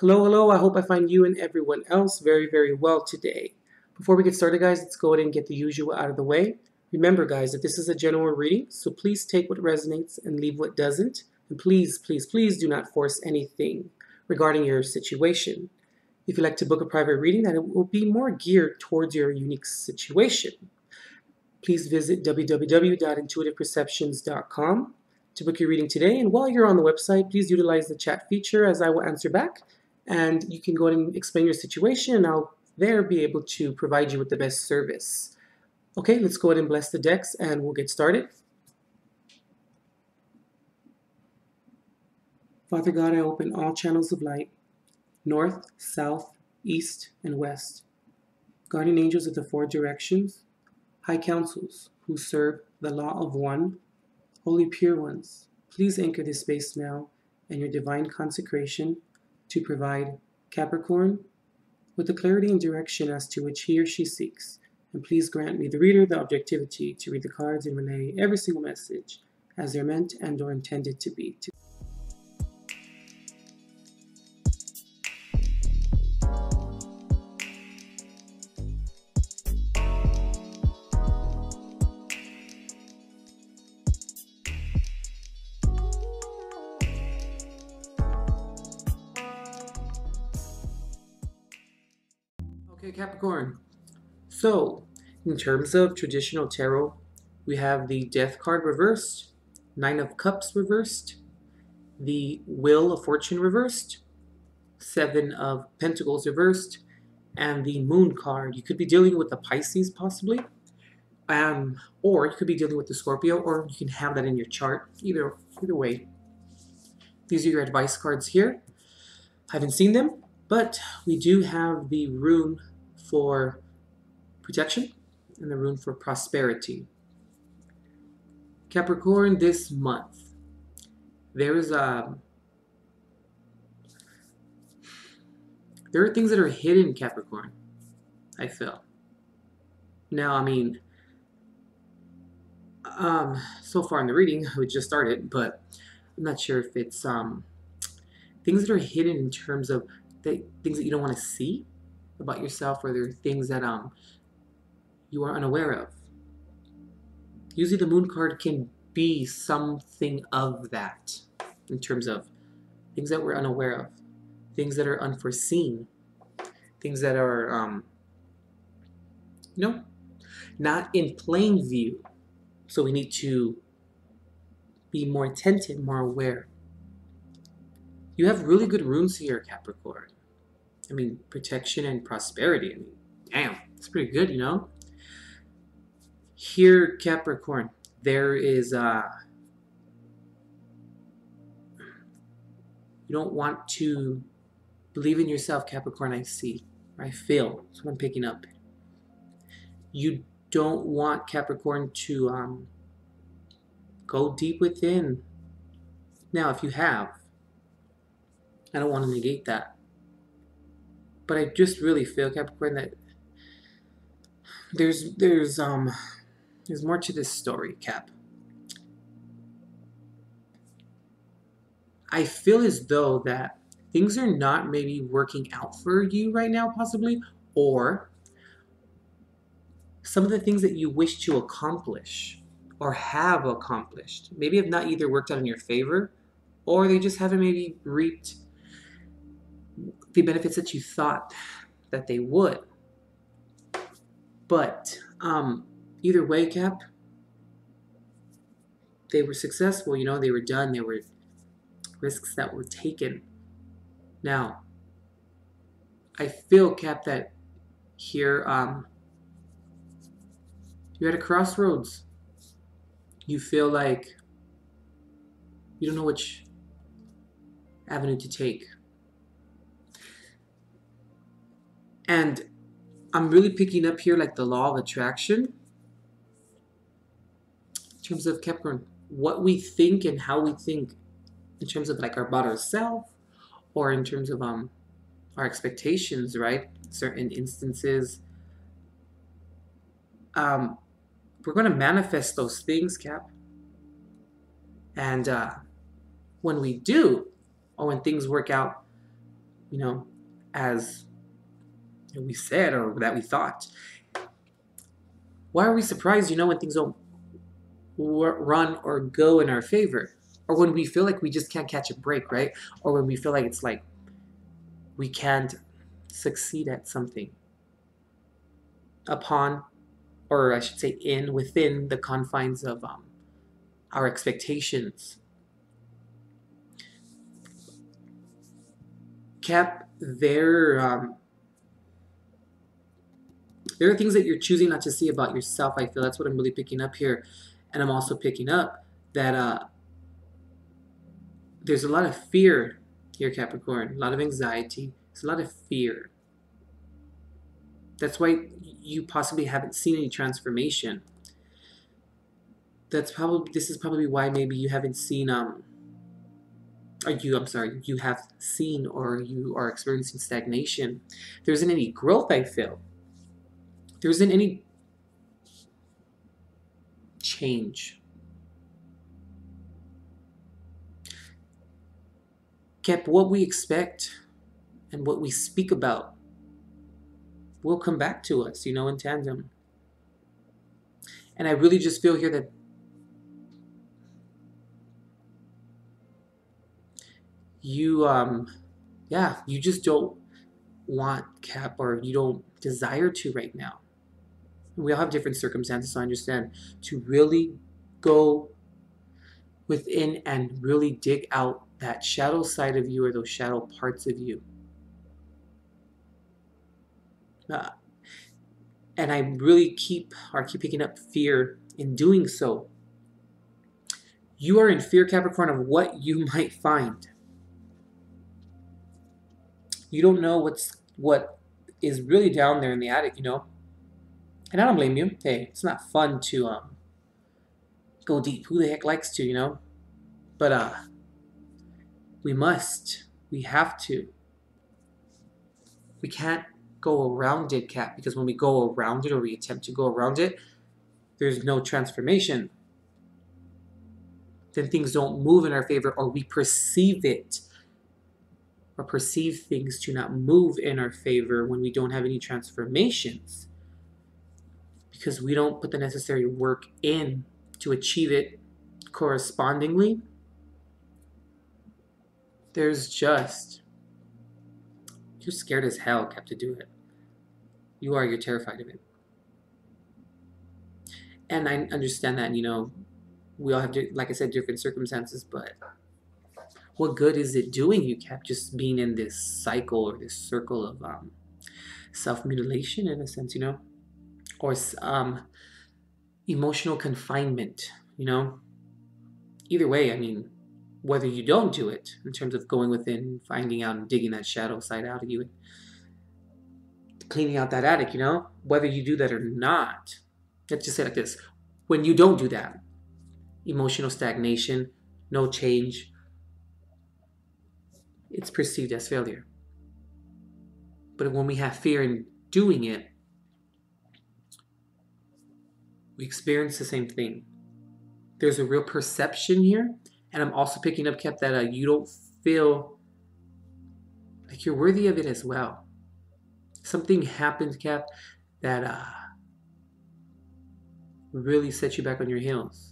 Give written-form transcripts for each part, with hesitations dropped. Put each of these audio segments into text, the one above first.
Hello, hello. I hope I find you and everyone else very, very well today. Before we get started, guys, let's go ahead and get the usual out of the way. Remember, guys, that this is a general reading, so please take what resonates and leave what doesn't. And please, please, please do not force anything regarding your situation. If you'd like to book a private reading, that it will be more geared towards your unique situation. Please visit www.intuitiveperceptions.com to book your reading today. And while you're on the website, please utilize the chat feature as I will answer back. And you can go ahead and explain your situation, and I'll there be able to provide you with the best service. Okay, let's go ahead and bless the decks, and we'll get started. Father God, I open all channels of light, north, south, east, and west. Guardian angels of the four directions, high councils who serve the law of one, holy pure ones, please anchor this space now in your divine consecration to provide Capricorn with the clarity and direction as to which he or she seeks. And please grant me, the reader, the objectivity to read the cards and relay every single message as they're meant and or intended to be. Okay, Capricorn. So, in terms of traditional tarot, we have the Death card reversed, Nine of Cups reversed, the Wheel of Fortune reversed, Seven of Pentacles reversed, and the Moon card. You could be dealing with the Pisces possibly, or you could be dealing with the Scorpio, or you can have that in your chart. Either way. These are your advice cards here. I haven't seen them, but we do have the rune for protection and the rune for prosperity. Capricorn, this month, there are things that are hidden, Capricorn, I feel. Now, I mean, so far in the reading, we just started, but I'm not sure if it's things that are hidden in terms of things that you don't want to see about yourself, or there are things that you are unaware of. Usually the Moon card can be something of that, in terms of things that we're unaware of, things that are unforeseen, things that are not in plain view. So we need to be more attentive, more aware. You have really good runes here, Capricorn. I mean, protection and prosperity. I mean, damn, it's pretty good, you know? Here, Capricorn, there is, you don't want to believe in yourself, Capricorn, I see. I feel. That's what I'm picking up. You don't want, Capricorn, to go deep within. Now, if you have, I don't want to negate that. But I just really feel, Capricorn, that there's more to this story, Cap. I feel as though that things are not maybe working out for you right now, possibly, or some of the things that you wish to accomplish or have accomplished maybe have not either worked out in your favor, or they just haven't maybe reaped the benefits that you thought that they would. But either way, Cap, they were successful, you know, they were done, there were risks that were taken. Now, I feel, Cap, that here you're at a crossroads. You feel like you don't know which avenue to take. And I'm really picking up here like the law of attraction in terms of Capricorn, what we think and how we think in terms of like about ourselves, or in terms of our expectations, right? Certain instances, we're going to manifest those things, Cap. And when we do, or when things work out you know, as we said or that we thought. Why are we surprised, when things don't run or go in our favor? Or when we feel like we just can't catch a break, right? Or when we feel like it's like we can't succeed at something upon, or I should say within the confines of our expectations. Cap, there are things that you're choosing not to see about yourself. I feel that's what I'm really picking up here. And I'm also picking up that there's a lot of fear here, Capricorn. A lot of anxiety. There's a lot of fear. That's why you possibly haven't seen any transformation. This is probably why maybe you haven't seen you have seen or you are experiencing stagnation. There isn't any growth, I feel. There isn't any change. Kept what we expect and what we speak about will come back to us, in tandem. And I really just feel here that you just don't want, Cap, or you don't desire to right now. We all have different circumstances, so I understand, to really go within and really dig out that shadow side of you or those shadow parts of you. And I really keep picking up fear in doing so. You are in fear, Capricorn, of what you might find. You don't know what is really down there in the attic, And I don't blame you. Hey, it's not fun to go deep. Who the heck likes to, But we have to. We can't go around it, Cap, because when we go around it or we attempt to go around it, there's no transformation. Then things don't move in our favor, or we perceive it, or perceive things to not move in our favor when we don't have any transformations, because we don't put the necessary work in to achieve it correspondingly. You're scared as hell, Cap, to do it. You're terrified of it. And I understand that, we all have, like I said, different circumstances, but what good is it doing you, Cap, just being in this cycle or this circle of self-mutilation, in a sense, or emotional confinement, Either way, whether you don't do it, in terms of going within, finding out and digging that shadow side out of you, and cleaning out that attic, whether you do that or not, let's just say it like this: when you don't do that, emotional stagnation, no change, it's perceived as failure. But when we have fear in doing it, we experience the same thing. There's a real perception here, and I'm also picking up, Cap, that you don't feel like you're worthy of it as well. Something happened, Cap, that really set you back on your heels.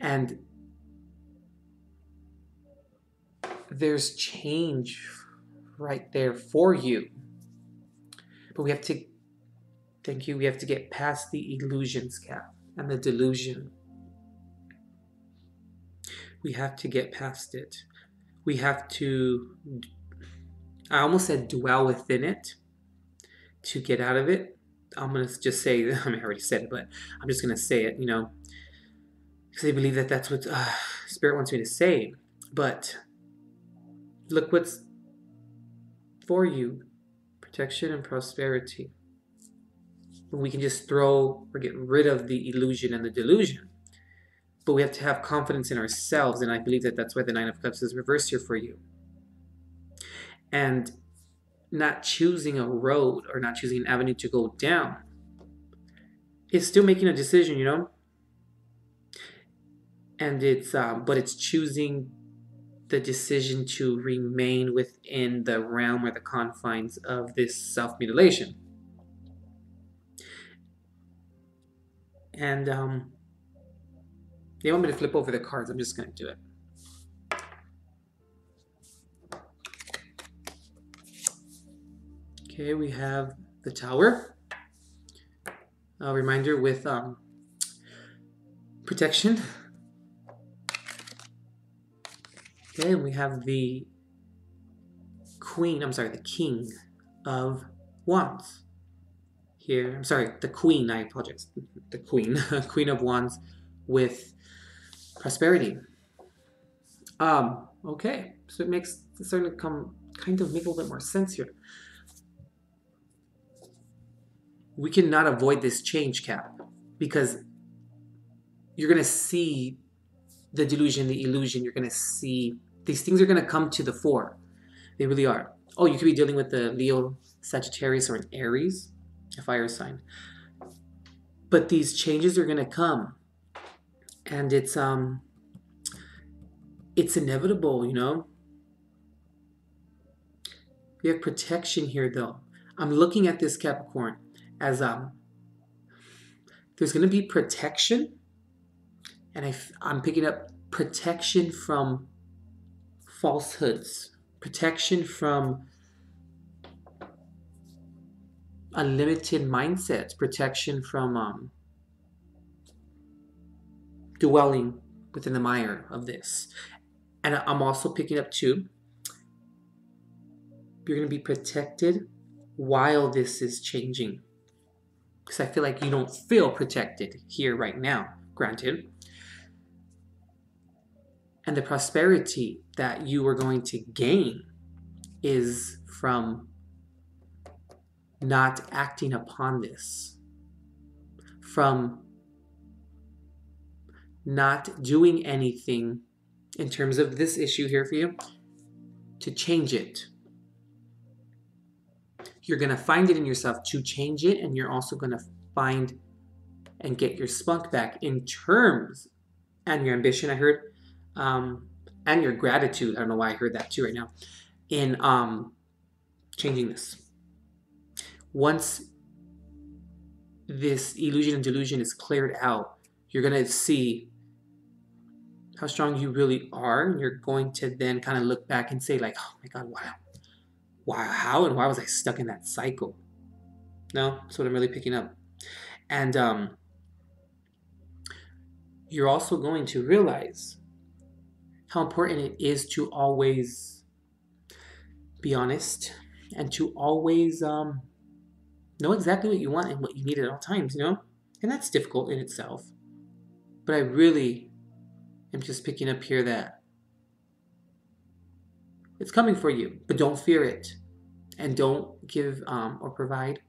And there's change right there for you. But we have to get past the illusions, Cap, and the delusion. We have to get past it. We have to, I almost said dwell within it to get out of it. I'm going to just say, I already said it, but I'm just going to say it, because I believe that that's what Spirit wants me to say. But look what's for you: protection and prosperity. We can just throw or get rid of the illusion and the delusion. But we have to have confidence in ourselves, and I believe that that's why the Nine of Cups is reversed here for you. And not choosing a road or not choosing an avenue to go down is still making a decision, and it's but it's choosing the decision to remain within the realm or the confines of this self-mutilation. And they want me to flip over the cards. I'm just going to do it. Okay, we have the Tower. A reminder with protection. Okay, and we have the the King of Wands. Here, I'm sorry, the Queen, I apologize. The Queen, Queen of Wands with prosperity. Okay, so it's starting to kind of make a little bit more sense here. We cannot avoid this change, Cap, because you're going to see the delusion, the illusion. You're going to see these things are going to come to the fore. They really are. Oh, you could be dealing with the Leo, Sagittarius, or an Aries, a fire sign. But these changes are going to come, and it's inevitable, you know. We have protection here, though. I'm looking at this, Capricorn, as there's going to be protection, and I'm picking up protection from falsehoods, protection from unlimited mindsets, protection from dwelling within the mire of this. And I'm also picking up too, you're going to be protected while this is changing. Because I feel like you don't feel protected here right now, granted. And the prosperity that you are going to gain is from not acting upon this, from not doing anything in terms of this issue here for you to change it. You're going to find it in yourself to change it, and you're also going to find and get your spunk back in terms, and your ambition, I heard, and your gratitude. I don't know why I heard that too right now, in changing this. Once this illusion and delusion is cleared out, you're going to see how strong you really are, and you're going to then kind of look back and say like, oh my God, how and why was I stuck in that cycle? No, that's what I'm really picking up. And you're also going to realize how important it is to always be honest and to always know exactly what you want and what you need at all times, you know? And that's difficult in itself. But I really am just picking up here that it's coming for you, but don't fear it. And don't give or provide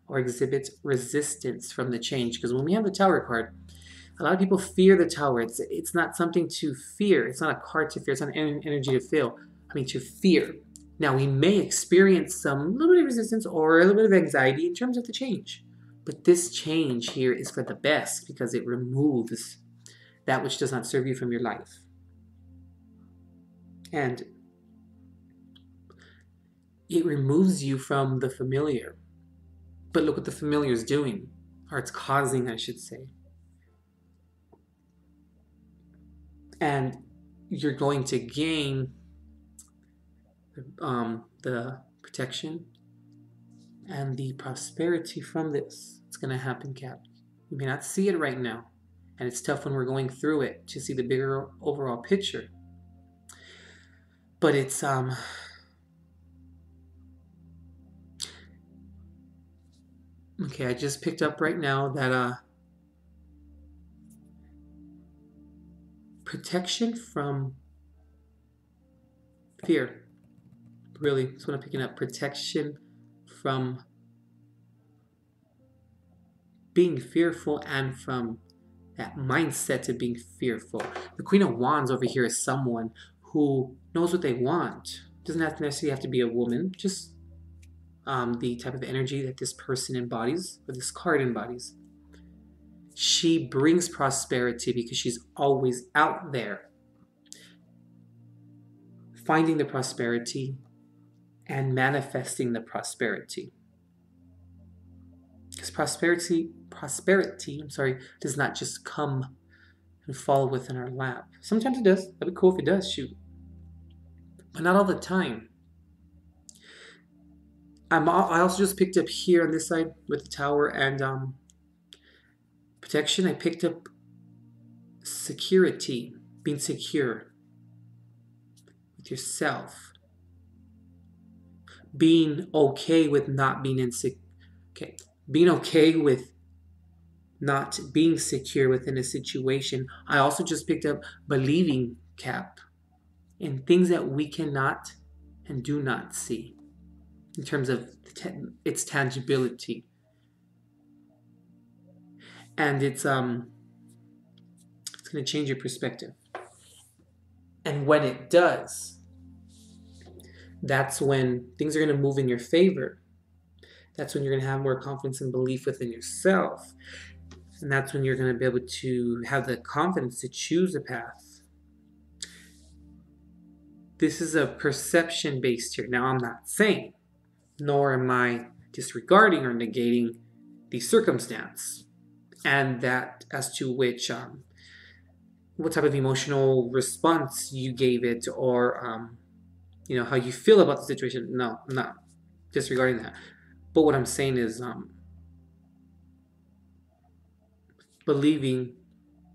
or exhibit resistance from the change. Because when we have the Tower card, a lot of people fear the Tower. It's not something to fear. It's not a card to fear. It's not an energy to feel. To fear. Now, we may experience some little bit of resistance or a little bit of anxiety in terms of the change. But this change here is for the best because it removes that which does not serve you from your life. And it removes you from the familiar. But look what the familiar is doing, or it's causing, I should say. And you're going to gain the protection and the prosperity from this. It's going to happen, Cap. You may not see it right now, and it's tough when we're going through it to see the bigger overall picture. But it's okay, I just picked up right now that protection from fear. Really, that's what I'm picking up. Protection from being fearful and from that mindset of being fearful. The Queen of Wands over here is someone who knows what they want. Doesn't have to necessarily have to be a woman, just the type of energy that this person embodies, or this card embodies. She brings prosperity because she's always out there finding the prosperity and manifesting the prosperity. Because prosperity, does not just come and fall within our lap. Sometimes it does. That'd be cool if it does, shoot. But not all the time. I also just picked up here on this side with the tower and protection. I picked up security, being secure with yourself, being okay with not being insecure. Okay, being okay with not being secure within a situation. I also just picked up believing, Cap, in things that we cannot and do not see in terms of its tangibility. And it's going to change your perspective. And when it does, that's when things are going to move in your favor. That's when you're going to have more confidence and belief within yourself. And that's when you're going to be able to have the confidence to choose a path. This is a perception based here. Now, I'm not saying, nor am I disregarding or negating the circumstance and that as to which, what type of emotional response you gave it, or, how you feel about the situation. No, I'm not disregarding that. But what I'm saying is, believing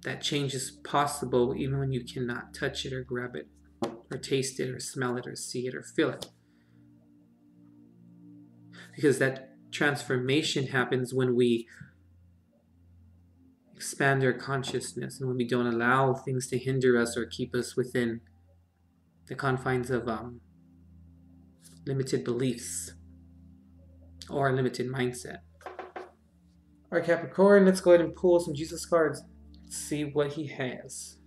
that change is possible even when you cannot touch it or grab it or taste it or smell it or see it or feel it. Because that transformation happens when we expand our consciousness and when we don't allow things to hinder us or keep us within the confines of limited beliefs or a limited mindset. All right, Capricorn, let's go ahead and pull some Jesus cards. Let's see what he has.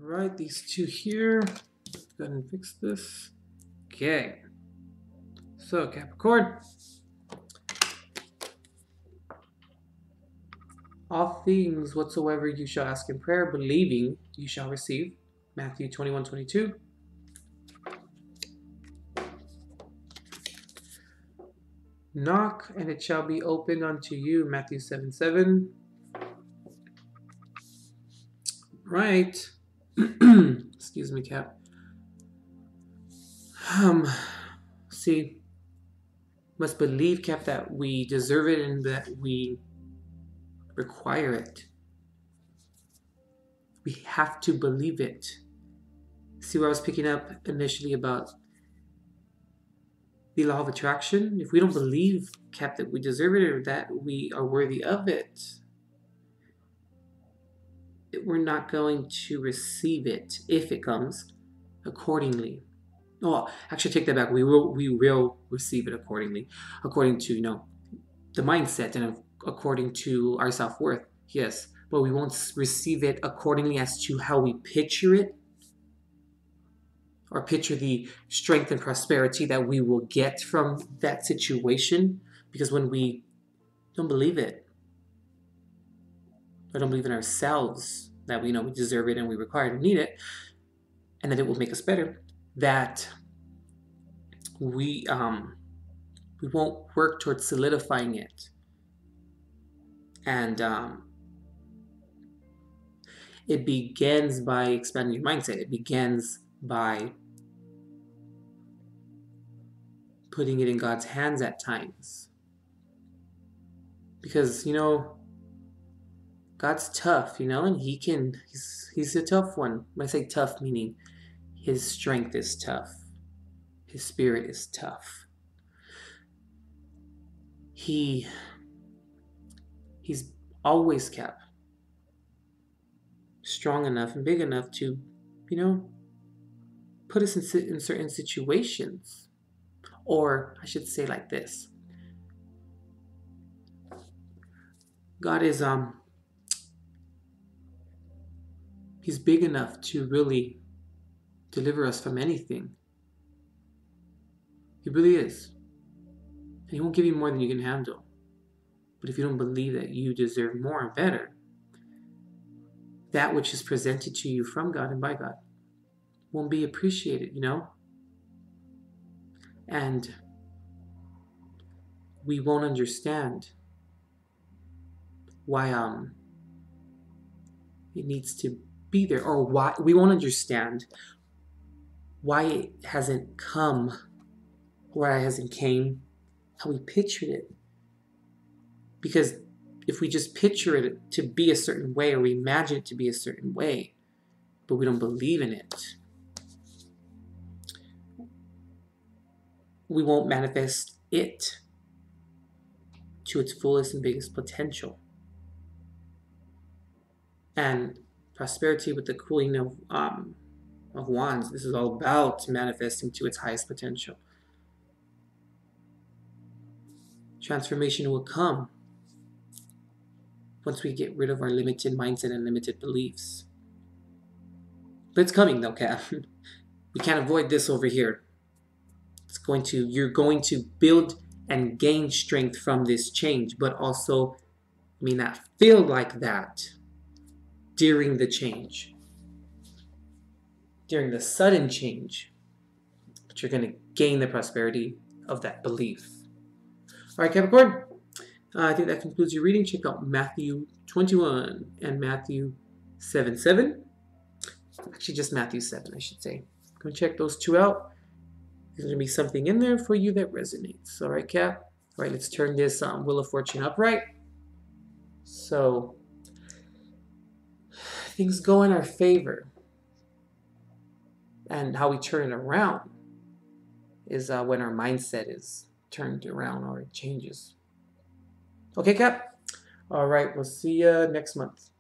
Right, these two here. Let's go ahead and fix this. Okay. So, Capricorn. All things whatsoever you shall ask in prayer, believing you shall receive. Matthew 21:22. Knock, and it shall be opened unto you. Matthew 7:7. Right. Excuse me, Cap. See, must believe, Cap, that we deserve it and that we require it. We have to believe it. See what I was picking up initially about the law of attraction? If we don't believe, Cap, that we deserve it or that we are worthy of it, we're not going to receive it if it comes accordingly. Oh, actually, take that back. We will receive it accordingly, according to the mindset and according to our self-worth. Yes, but we won't receive it accordingly as to how we picture it, or picture the strength and prosperity that we will get from that situation. Because when we don't believe it, or don't believe in ourselves that we deserve it and we require it and need it, and that it will make us better, that we won't work towards solidifying it. And it begins by expanding your mindset. It begins by putting it in God's hands at times. Because, God's tough, and he's a tough one. When I say tough, meaning his strength is tough. His spirit is tough. He's always kept strong enough and big enough to, put us in certain situations. Or I should say like this. God is he's big enough to really deliver us from anything. He really is. And he won't give you more than you can handle. But if you don't believe that you deserve more and better, that which is presented to you from God and by God won't be appreciated, you know? And we won't understand why it needs to be there, or why we won't understand why it hasn't come, why it hasn't came, how we pictured it. Because if we just picture it to be a certain way, or we imagine it to be a certain way, but we don't believe in it, we won't manifest it to its fullest and biggest potential. And prosperity with the Queen of Wands, this is all about manifesting to its highest potential. Transformation will come once we get rid of our limited mindset and limited beliefs. But it's coming though, Kat. We can't avoid this over here. You're going to build and gain strength from this change, but also may not feel like that during the change, during the sudden change, but you're going to gain the prosperity of that belief. All right, Capricorn, I think that concludes your reading. Check out Matthew 21 and Matthew 7:7. Actually, just Matthew 7, I should say. Go check those two out. There's going to be something in there for you that resonates. All right, Cap? All right, let's turn this Wheel of Fortune upright. So, things go in our favor. And how we turn it around is when our mindset is turned around or it changes. Okay, Cap? All right, we'll see you next month.